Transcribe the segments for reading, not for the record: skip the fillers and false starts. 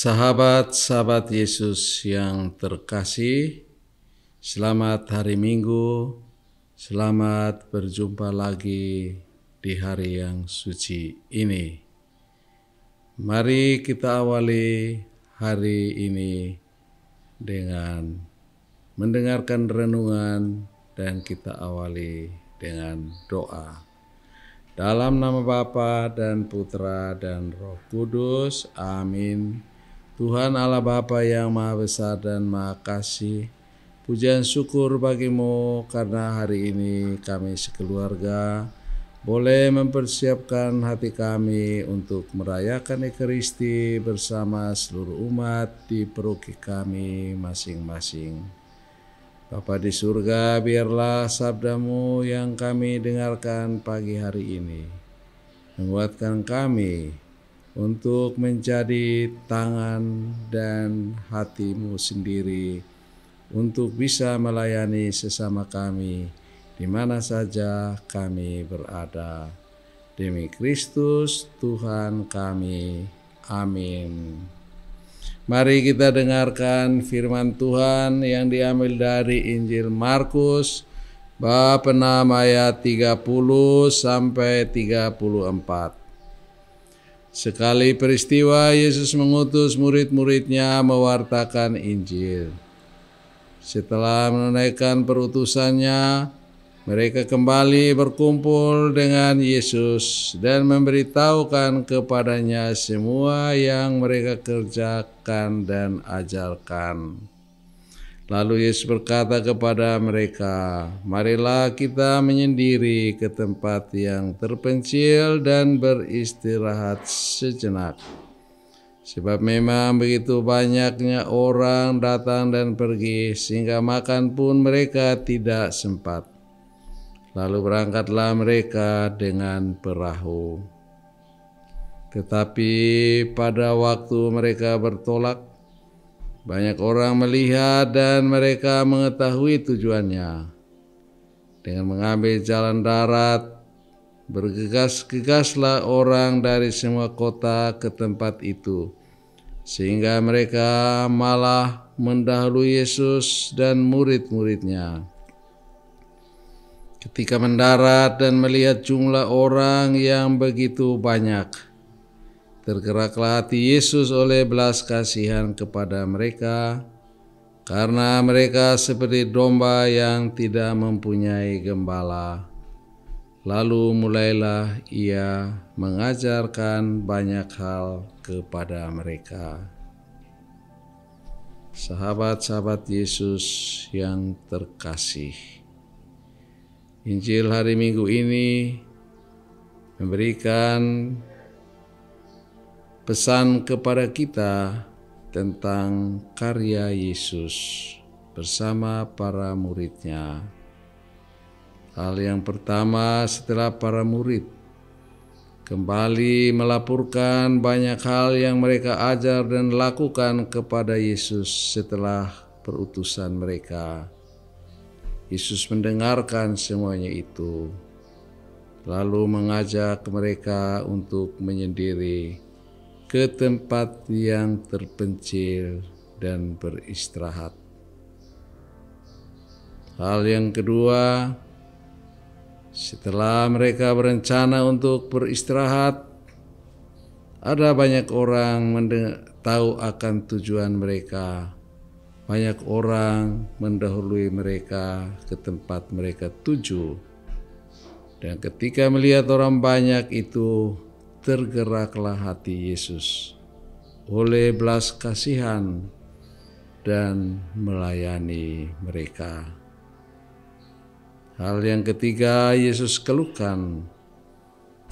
Sahabat-sahabat Yesus yang terkasih, selamat hari Minggu, selamat berjumpa lagi di hari yang suci ini. Mari kita awali hari ini dengan mendengarkan renungan dan kita awali dengan doa. Dalam nama Bapa dan Putra dan Roh Kudus, amin. Tuhan Allah Bapa yang Maha Besar dan Maha Kasih, pujian syukur bagimu karena hari ini kami sekeluarga boleh mempersiapkan hati kami untuk merayakan Ekaristi bersama seluruh umat di paroki kami masing-masing. Bapa di surga, biarlah sabdamu yang kami dengarkan pagi hari ini menguatkan kami untuk menjadi tangan dan hatimu sendiri untuk bisa melayani sesama kami di mana saja kami berada. Demi Kristus Tuhan kami. Amin. Mari kita dengarkan firman Tuhan yang diambil dari Injil Markus bab 6 ayat 30 sampai 34. Sekali peristiwa Yesus mengutus murid-muridnya mewartakan Injil. Setelah menunaikan perutusannya, mereka kembali berkumpul dengan Yesus dan memberitahukan kepadanya semua yang mereka kerjakan dan ajarkan. Lalu Yesus berkata kepada mereka, "Marilah kita menyendiri ke tempat yang terpencil dan beristirahat sejenak. Sebab memang begitu banyaknya orang datang dan pergi, sehingga makan pun mereka tidak sempat." Lalu berangkatlah mereka dengan perahu. Tetapi pada waktu mereka bertolak, banyak orang melihat dan mereka mengetahui tujuannya. Dengan mengambil jalan darat, bergegas-gegaslah orang dari semua kota ke tempat itu, sehingga mereka malah mendahului Yesus dan murid-muridnya. Ketika mendarat dan melihat jumlah orang yang begitu banyak, tergeraklah hati Yesus oleh belas kasihan kepada mereka, karena mereka seperti domba yang tidak mempunyai gembala. Lalu mulailah ia mengajarkan banyak hal kepada mereka. Sahabat-sahabat Yesus yang terkasih, Injil hari Minggu ini memberikan pesan kepada kita tentang karya Yesus bersama para muridnya. Hal yang pertama, setelah para murid kembali melaporkan banyak hal yang mereka ajar dan lakukan kepada Yesus setelah perutusan mereka, Yesus mendengarkan semuanya itu, lalu mengajak mereka untuk menyendiri ke tempat yang terpencil dan beristirahat. Hal yang kedua, setelah mereka berencana untuk beristirahat, ada banyak orang tahu akan tujuan mereka. Banyak orang mendahului mereka ke tempat mereka tuju. Dan ketika melihat orang banyak itu, tergeraklah hati Yesus oleh belas kasihan dan melayani mereka. Hal yang ketiga, Yesus keluhkan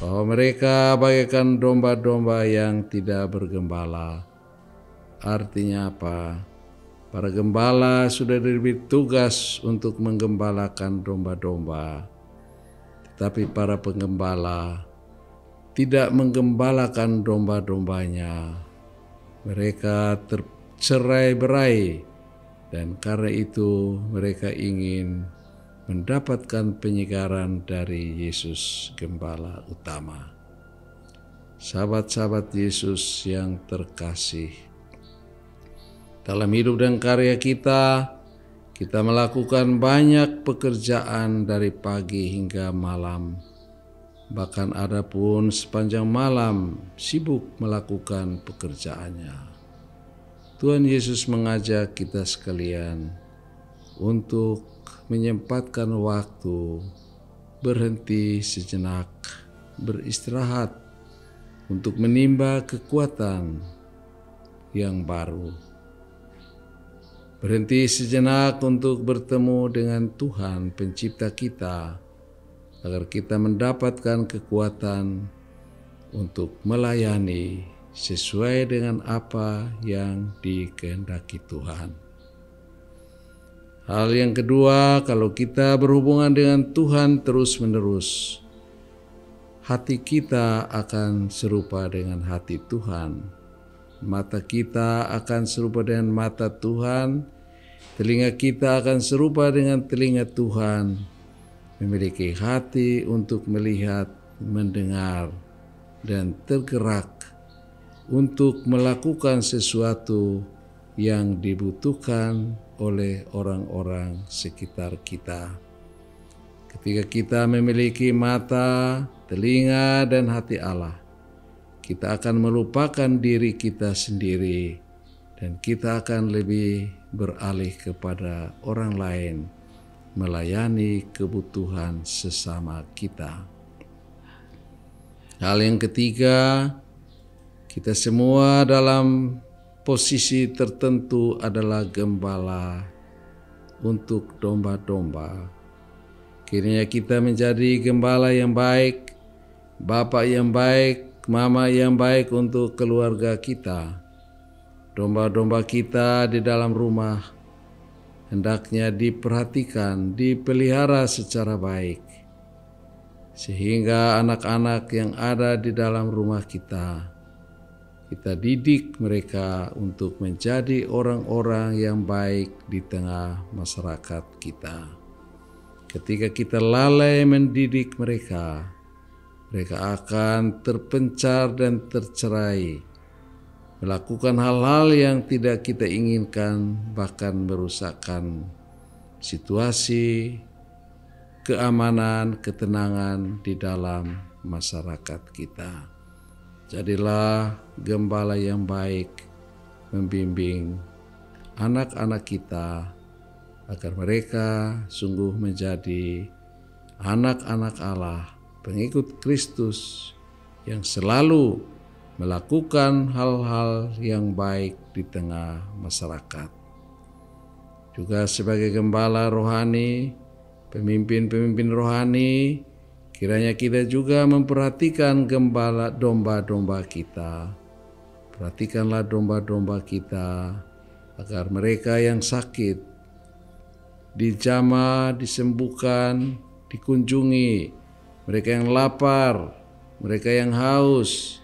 bahwa mereka bagaikan domba-domba yang tidak bergembala. Artinya apa? Para gembala sudah diberi tugas untuk menggembalakan domba-domba, tetapi para penggembala tidak menggembalakan domba-dombanya. Mereka tercerai-berai, dan karena itu mereka ingin mendapatkan penyegaran dari Yesus Gembala utama. Sahabat-sahabat Yesus yang terkasih, Dalam hidup dan karya kita melakukan banyak pekerjaan dari pagi hingga malam. Bahkan ada pun sepanjang malam sibuk melakukan pekerjaannya. Tuhan Yesus mengajak kita sekalian untuk menyempatkan waktu, berhenti sejenak, beristirahat untuk menimba kekuatan yang baru. Berhenti sejenak untuk bertemu dengan Tuhan Pencipta kita, agar kita mendapatkan kekuatan untuk melayani sesuai dengan apa yang dikehendaki Tuhan. Hal yang kedua, kalau kita berhubungan dengan Tuhan terus-menerus, hati kita akan serupa dengan hati Tuhan. Mata kita akan serupa dengan mata Tuhan, telinga kita akan serupa dengan telinga Tuhan, memiliki hati untuk melihat, mendengar, dan tergerak untuk melakukan sesuatu yang dibutuhkan oleh orang-orang sekitar kita. Ketika kita memiliki mata, telinga, dan hati Allah, kita akan melupakan diri kita sendiri dan kita akan lebih beralih kepada orang lain, melayani kebutuhan sesama kita. Hal yang ketiga, kita semua dalam posisi tertentu adalah gembala untuk domba-domba. Kiranya kita menjadi gembala yang baik, bapak yang baik, mama yang baik untuk keluarga kita. Domba-domba kita di dalam rumah hendaknya diperhatikan, dipelihara secara baik, sehingga anak-anak yang ada di dalam rumah kita didik mereka untuk menjadi orang-orang yang baik di tengah masyarakat kita. Ketika kita lalai mendidik mereka akan terpencar dan tercerai, melakukan hal-hal yang tidak kita inginkan, bahkan merusakkan situasi, keamanan, ketenangan di dalam masyarakat kita. Jadilah gembala yang baik, membimbing anak-anak kita agar mereka sungguh menjadi anak-anak Allah, pengikut Kristus yang selalu melakukan hal-hal yang baik di tengah masyarakat. Juga sebagai gembala rohani, pemimpin-pemimpin rohani, kiranya kita juga memperhatikan gembala domba-domba kita. Perhatikanlah domba-domba kita agar mereka yang sakit dijamah, disembuhkan, dikunjungi. Mereka yang lapar, mereka yang haus,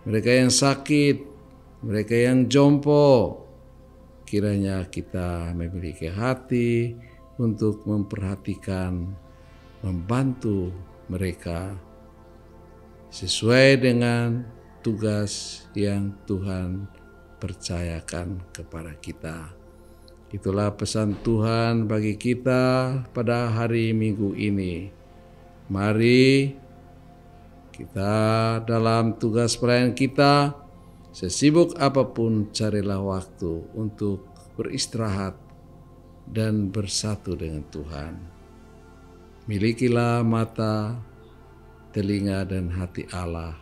mereka yang sakit, mereka yang jompo. Kiranya kita memiliki hati untuk memperhatikan, membantu mereka sesuai dengan tugas yang Tuhan percayakan kepada kita. Itulah pesan Tuhan bagi kita pada hari Minggu ini. Mari kita dalam tugas pelayanan kita, sesibuk apapun carilah waktu untuk beristirahat dan bersatu dengan Tuhan. Milikilah mata, telinga, dan hati Allah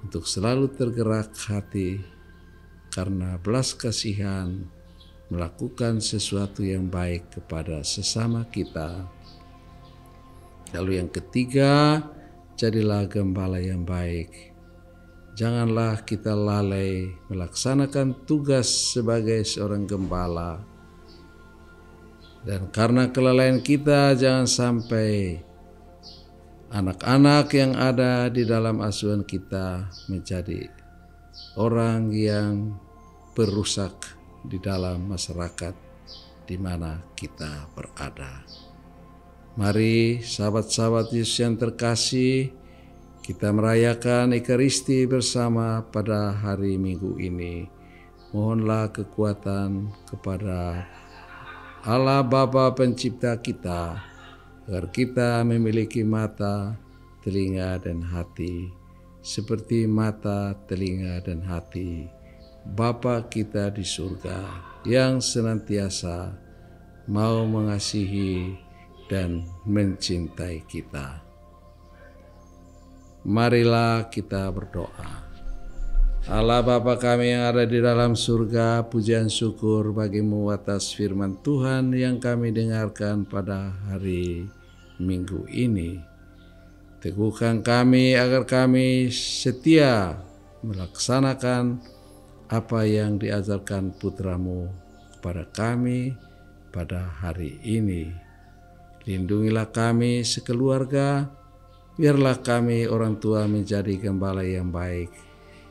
untuk selalu tergerak hati karena belas kasihan melakukan sesuatu yang baik kepada sesama kita. Lalu yang ketiga, jadilah gembala yang baik. Janganlah kita lalai melaksanakan tugas sebagai seorang gembala. Dan karena kelalaian kita, jangan sampai anak-anak yang ada di dalam asuhan kita menjadi orang yang perusak di dalam masyarakat di mana kita berada. Mari sahabat-sahabat Yesus yang terkasih, kita merayakan Ekaristi bersama pada hari Minggu ini. Mohonlah kekuatan kepada Allah Bapa Pencipta kita, agar kita memiliki mata, telinga, dan hati, seperti mata, telinga, dan hati Bapa kita di surga, yang senantiasa mau mengasihi dan mencintai kita. Marilah kita berdoa. Allah Bapa kami yang ada di dalam surga, pujian syukur bagimu atas firman Tuhan yang kami dengarkan pada hari Minggu ini. Teguhkan kami agar kami setia melaksanakan apa yang diajarkan putra-Mu kepada kami pada hari ini. Lindungilah kami sekeluarga, biarlah kami orang tua menjadi gembala yang baik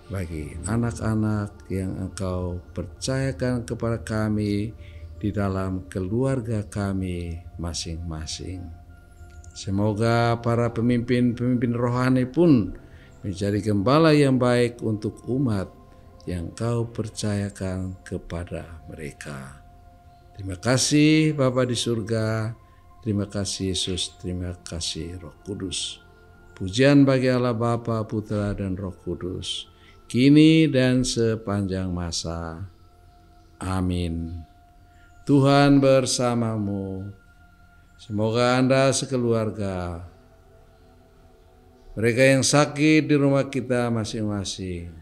bagi anak-anak yang Engkau percayakan kepada kami di dalam keluarga kami masing-masing. Semoga para pemimpin-pemimpin rohani pun menjadi gembala yang baik untuk umat yang Engkau percayakan kepada mereka. Terima kasih Bapa di surga, terima kasih Yesus, terima kasih Roh Kudus. Pujian bagi Allah Bapa, Putra, dan Roh Kudus, kini dan sepanjang masa. Amin. Tuhan bersamamu. Semoga Anda sekeluarga, mereka yang sakit di rumah kita masing-masing,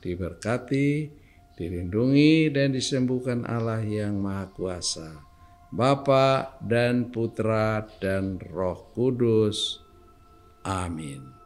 diberkati, dilindungi, dan disembuhkan Allah yang Maha Kuasa, Bapa dan Putra dan Roh Kudus. Amin.